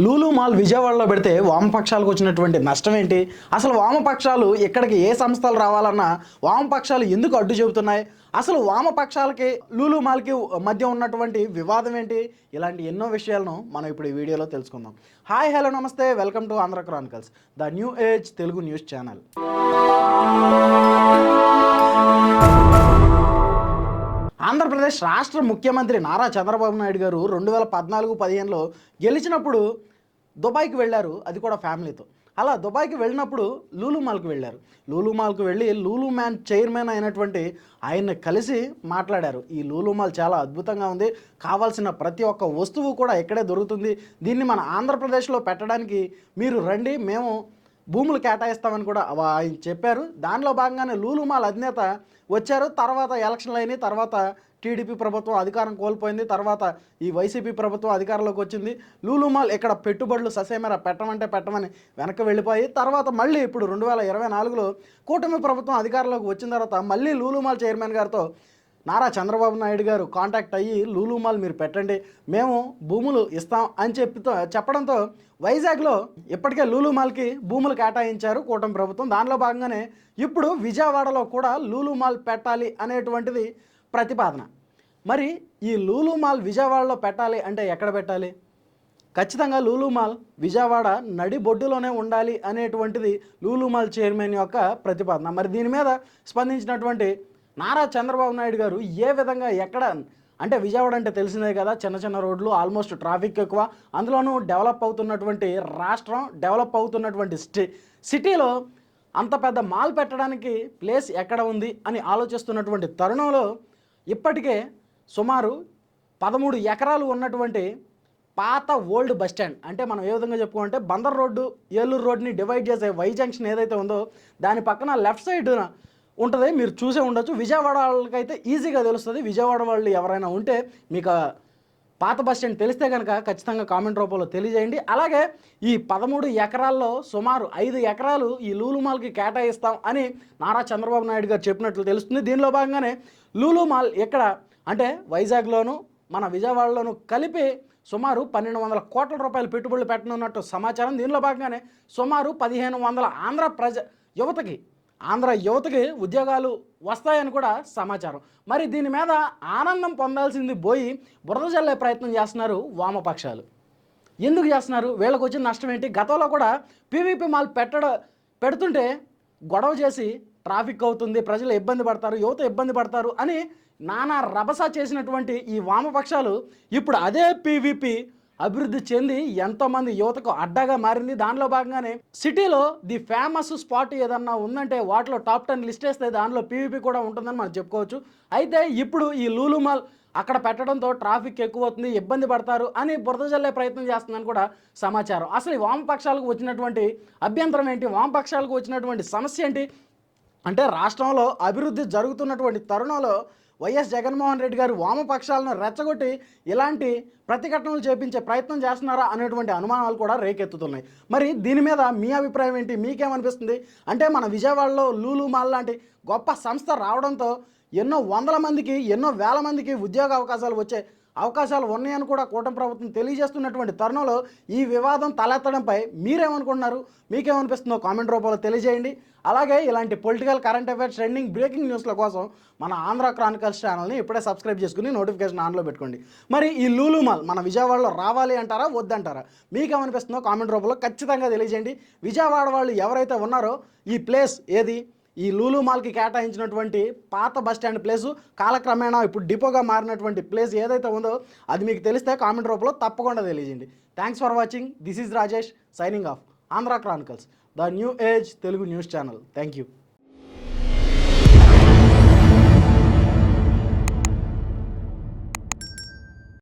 Lulu mall విజయవాడలో పెడితే వామపక్షాలకు వచ్చినటువంటి నష్టం ఏంటి? అసలు వామపక్షాలు ఇక్కడికి ఏ సంస్థలు రావాలన్నా వామపక్షాలు ఎందుకు అడ్డు చెబుతున్నాయి? అసలు వామపక్షాలకి లూలు మాల్కి మధ్య ఉన్నటువంటి వివాదం ఏంటి? ఇలాంటి ఎన్నో విషయాలను మనం ఇప్పుడు ఈ వీడియోలో తెలుసుకుందాం. హాయ్, హలో, నమస్తే, welcome to Andhra Chronicles, the new age Telugu news channel. Andhra Pradesh రాష్ట్ర ముఖ్యమంత్రి నారా చంద్రబాబు నాయుడు గారు 2014-15లో గెలిచినప్పుడు దుబాయ్కి వెళ్ళారు, అది కూడా ఫ్యామిలీతో. అలా దుబాయ్కి వెళ్ళినప్పుడు లూలు మాల్కి వెళ్ళారు. లూలు మాల్కి వెళ్ళి లూలు మ్యాన్ చైర్మన్ అయినటువంటి ఆయన్ని కలిసి మాట్లాడారు. ఈ లూలు మాల్ చాలా అద్భుతంగా ఉంది, కావాల్సిన ప్రతి ఒక్క వస్తువు కూడా ఇక్కడే దొరుకుతుంది, దీన్ని మన ఆంధ్రప్రదేశ్లో పెట్టడానికి మీరు రండి, మేము భూములు కేటాయిస్తామని కూడా ఆయన చెప్పారు. దానిలో భాగంగానే లూలు మాల్ అధినేత వచ్చారు. తర్వాత ఎలక్షన్లు అయినాయి, తర్వాత టీడీపీ ప్రభుత్వం అధికారం కోల్పోయింది, తర్వాత ఈ వైసీపీ ప్రభుత్వం అధికారంలోకి వచ్చింది. లూలు మాల్ ఇక్కడ పెట్టుబడులు ససేమేరా పెట్టమంటే పెట్టమని వెనక్కి వెళ్ళిపోయి, తర్వాత మళ్ళీ ఇప్పుడు 2024లో కూటమి ప్రభుత్వం అధికారంలోకి వచ్చిన తర్వాత మళ్ళీ లూలు మాల్ చైర్మన్ గారితో నారా చంద్రబాబు నాయుడు గారు కాంటాక్ట్ అయ్యి లూలు మాల్ మీరు పెట్టండి, మేము భూములు ఇస్తాం అని చెప్పడంతో వైజాగ్లో ఇప్పటికే లూలు మాల్కి భూములు కేటాయించారు కూటమి ప్రభుత్వం. దానిలో భాగంగానే ఇప్పుడు విజయవాడలో కూడా లూలు మాల్ పెట్టాలి అనేటువంటిది ప్రతిపాదన. మరి ఈ లూలు మాల్ విజయవాడలో పెట్టాలి అంటే ఎక్కడ పెట్టాలి? ఖచ్చితంగా లూలు మాల్ విజయవాడ నడిబొడ్డులోనే ఉండాలి అనేటువంటిది లూలు మాల్ చైర్మన్ యొక్క ప్రతిపాదన. మరి దీని మీద స్పందించినటువంటి నారా చంద్రబాబు నాయుడు గారు ఏ విధంగా ఎక్కడ అంటే విజయవాడ అంటే తెలిసిందే కదా, చిన్న చిన్న రోడ్లు, ఆల్మోస్ట్ ట్రాఫిక్ ఎక్కువ, అందులోనూ డెవలప్ అవుతున్నటువంటి రాష్ట్రం, డెవలప్ అవుతున్నటువంటి సిటీలో అంత పెద్ద మాల్ పెట్టడానికి ప్లేస్ ఎక్కడ ఉంది అని ఆలోచిస్తున్నటువంటి తరుణంలో ఇప్పటికే సుమారు 13 ఎకరాలు ఉన్నటువంటి పాత ఓల్డ్ బస్ స్టాండ్, అంటే మనం ఏ విధంగా చెప్పుకుంటే బందర్ రోడ్డు ఏలూరు రోడ్ని డివైడ్ చేసే వై జంక్షన్ ఏదైతే ఉందో దాని పక్కన లెఫ్ట్ సైడ్ ఉంటుంది, మీరు చూసే ఉండొచ్చు. విజయవాడ వాళ్ళకైతే ఈజీగా తెలుస్తుంది. విజయవాడ వాళ్ళు ఎవరైనా ఉంటే మీకు పాత బస్ స్టాండ్ తెలిస్తే కనుక ఖచ్చితంగా కామెంట్ రూపంలో తెలియజేయండి. అలాగే ఈ 13 ఎకరాల్లో సుమారు 5 ఎకరాలు ఈ లూలు మాల్కి కేటాయిస్తాం అని నారా చంద్రబాబు నాయుడు గారు చెప్పినట్లు తెలుస్తుంది. దీనిలో భాగంగానే లూలు మాల్ ఎక్కడ అంటే వైజాగ్లోను మన విజయవాడలోను కలిపి సుమారు 1200 కోట్ల రూపాయలు పెట్టుబడులు పెట్టనున్నట్టు సమాచారం. దీనిలో భాగంగానే సుమారు 1500 ఆంధ్ర యువతకి ఉద్యోగాలు వస్తాయని కూడా సమాచారం. మరి దీని మీద ఆనందం పొందాల్సింది పోయి బురద జల్లే ప్రయత్నం చేస్తున్నారు వామపక్షాలు. ఎందుకు చేస్తున్నారు? వీళ్ళకి వచ్చిన నష్టం ఏంటి? గతంలో కూడా పీవీపీ మాల్ పెడుతుంటే గొడవ చేసి ట్రాఫిక్ అవుతుంది, ప్రజలు ఇబ్బంది పడతారు, యువత ఇబ్బంది పడతారు అని నానా రభస చేసినటువంటి ఈ వామపక్షాలు ఇప్పుడు అదే పీవీపీ అభివృద్ధి చెంది ఎంతోమంది యువతకు అడ్డాగా మారింది. దానిలో భాగంగానే సిటీలో ది ఫేమస్ స్పాట్ ఏదన్నా ఉందంటే వాటిలో టాప్ 10 లిస్ట్ వేస్తే దానిలో పీవీపీ కూడా ఉంటుందని మనం చెప్పుకోవచ్చు. అయితే ఇప్పుడు ఈ లూలు మాల్ అక్కడ పెట్టడంతో ట్రాఫిక్ ఎక్కువ అవుతుంది, ఇబ్బంది పడతారు అని బురద జల్లే ప్రయత్నం చేస్తుందని కూడా సమాచారం. అసలు ఈ వామపక్షాలకు వచ్చినటువంటి అభ్యంతరం ఏంటి? వామపక్షాలకు వచ్చినటువంటి సమస్య ఏంటి అంటే రాష్ట్రంలో అభివృద్ధి జరుగుతున్నటువంటి తరుణంలో వైఎస్ జగన్మోహన్ రెడ్డి గారు వామపక్షాలను రెచ్చగొట్టి ఇలాంటి ప్రతిఘటనలు చేపించే ప్రయత్నం చేస్తున్నారా అనేటువంటి అనుమానాలు కూడా రేకెత్తుతున్నాయి. మరి దీని మీద మీ అభిప్రాయం ఏంటి? మీకేమనిపిస్తుంది? అంటే మన విజయవాడలో లూలు మాల్ లాంటి గొప్ప సంస్థ రావడంతో ఎన్నో వందల మందికి, ఎన్నో వేల మందికి ఉద్యోగ అవకాశాలు వచ్చే అవకాశాలు ఉన్నాయని కూడా కూటమి ప్రభుత్వం తెలియజేస్తున్నటువంటి తరుణంలో ఈ వివాదం తలెత్తడంపై మీరేమనుకుంటున్నారు? మీకేమనిపిస్తుందో కామెంట్ రూపంలో తెలియజేయండి. అలాగే ఇలాంటి political, current affairs, trending, breaking న్యూస్ల కోసం మన ఆంధ్ర క్రానికల్స్ ఛానల్ని ఇప్పుడే సబ్స్క్రైబ్ చేసుకుని నోటిఫికేషన్ ఆన్లో పెట్టుకోండి. మరి ఈ లూలు మాల్ మన విజయవాడలో రావాలి అంటారా, వద్దంటారా? మీకేమనిపిస్తుందో కామెంట్ రూపంలో ఖచ్చితంగా తెలియజేయండి. విజయవాడ వాళ్ళు ఎవరైతే ఉన్నారో ఈ ప్లేస్ ఏది, ఈ లూలు మాల్కి కేటాయించినటువంటి పాత బస్ స్టాండ్ ప్లేసు కాలక్రమేణా ఇప్పుడు డిపోగా మారినటువంటి ప్లేస్ ఏదైతే ఉందో అది మీకు తెలిస్తే కామెంట్ రూపంలో తప్పకుండా తెలియజేయండి. Thanks for watching. This is Rajesh signing off. Andhra Chronicles, the new age Telugu news channel. Thank you.